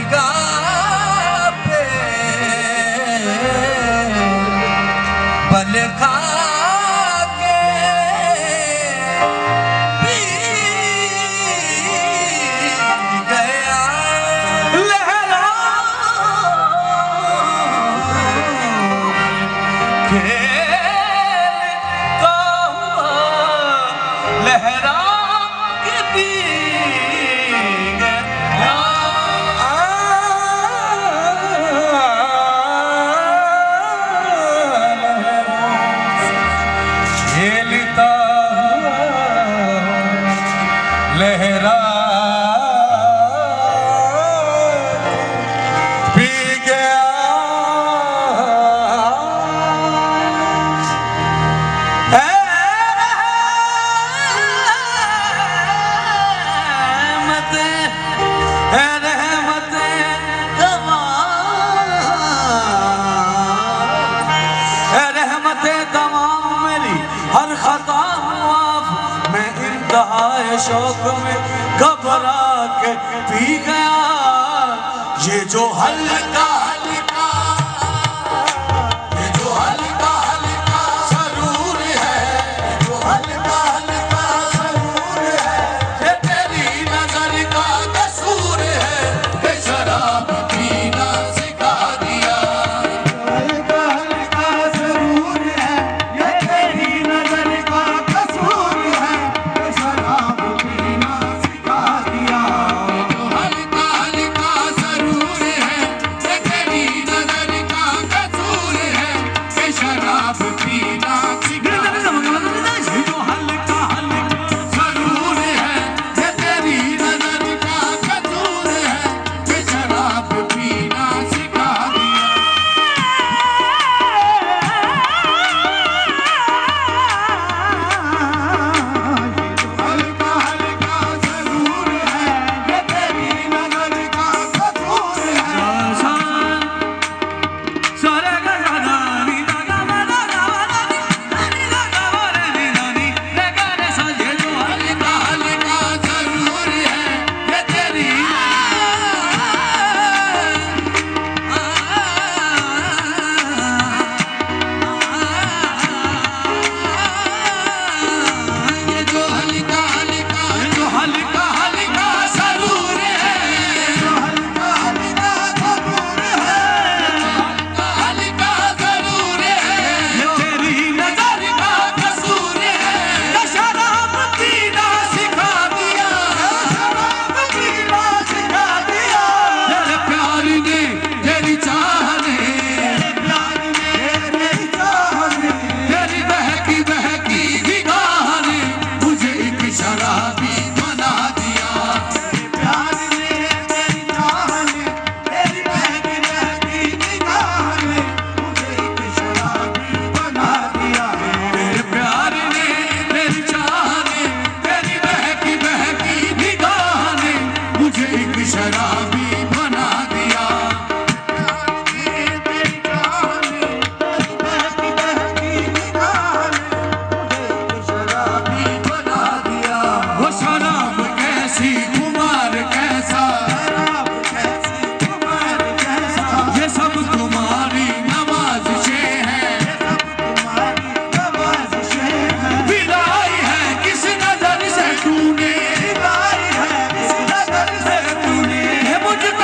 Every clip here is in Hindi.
निगाह पे बल खा के पी गया लहरा खेलता हुआ लहरा के पी खेलता हुआ लहरा पी गया हर खता माफ मैं इंतहाए शौक में घबरा के पी गया ये जो हल्का हल्का ये जो हल्का हल्का सरूर है जो हल्का हल्का सरूर है ये तेरी नजर का कसूर है कि शराब पीना सिखा दिया हल्का हल्का सरूर है ये तेरी नजर का कसूर है कि शराब पीना सिखा दिया जो हल्का हल्का सरूर है ये तेरी नजर का कसूर है कि शराब पीना सिखा दिया जो हल्का हल्का सरूर है ये तेरी नजर का कसूर है कि शराब पीना सिखा दिया हल्का हल्का जरूर है ये तेरी नजर का कसूर है सारे गजानी लगा लगा ये जो हल्का हल्का जरूर है ये तेरी ये जो हल्का हल्का जो हल्का हल्का सरूर है जो हल्का हल्का सरूर है हल्का हल्का सरूर है ये तेरी नजर का कसूर है शराब पीना सिखा दिया शराब पीना सिखा दिया तेरे प्यार ने तेरी चाह ने प्यार ने तेरी चाह ने तेरी बहकी बहकी निगाह ने मुझे एक शराबी बना दिया प्यार ने तेरी चाह ने तेरी बहकी बहकी निगाह ने मुझे एक शराबी बना दिया तेरे प्यार ने तेरी चाह ने तेरी बहकी बहकी निगाह ने मुझे एक शराबी बना दिया तेरी चाह ने तेरी बहकी बहकी निगाह ने मुझे एक शराबी बना दिया वो शराब कैसी कुमार कैसा शराब कैसी कुमार कैसा ये सब तुम्हारी नवाज़िशें हैं ये सब तुम्हारी नवाज़िशें हैं पिलाई है किस नजर से तूने पिलाई है किस नजर से तूने ये मुझको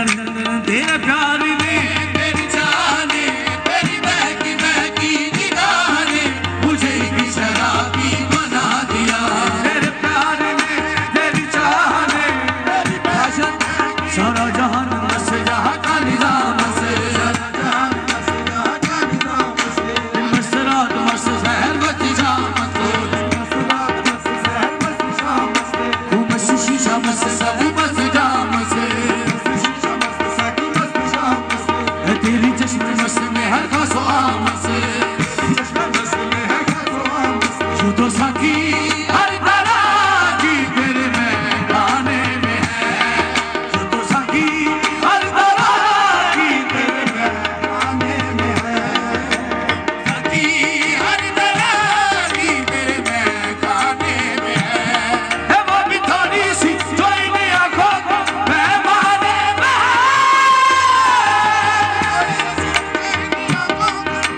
तेरे प्यार ने, तेरी चाह ने, तेरी बहकी बहकी निगाह ने मुझे भी शराबी बना दिया। तेरे प्यार ने, तेरी चाह ने, तेरी बहकी सारा जहान बस जहां का निजाम से, सारा जहान बस जहां का निजाम से, मसरात मस शहर बस शाम से, मसरात मस शहर बस शाम से, वो मस शीशा मस सब बस जाम से, शीशा मस सब बस शाम से, तेरी चश्मे मस में हर खासो आम से, चश्मे मस में हर खासो आम से, जो तो साकी हर तरह की तेरे में गाने में है, जो तो साकी हर तरह की तेरे में गाने में है, साकी हर तरह की तेरे में गाने में है। वो भी थोड़ी सी जो इन आँखों को पैमाने में है,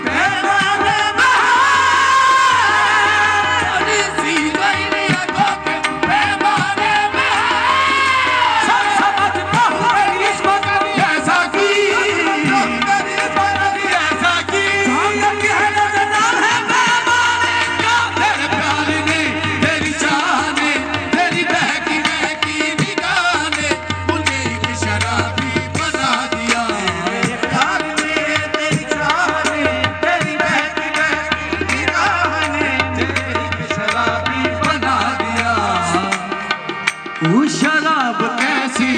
पैमाने में है, थोड़ी सी जो इन आँखों के पैमाने में है। सब समझता हूँ मेरी इस वक्त ऐसा की, ऐसा की जानत की है नजर है पैमाने का। तेरे प्यार ने, तेरी चाह ने, तेरी बहकी बहकी निगाह ने मुझे एक शराबी बना दिया। तेरे प्यार ने, तेरी चाह ने, तेरी बहकी बहकी निगाह ने मुझे एक शराबी बना दिया। वो शराब कैसी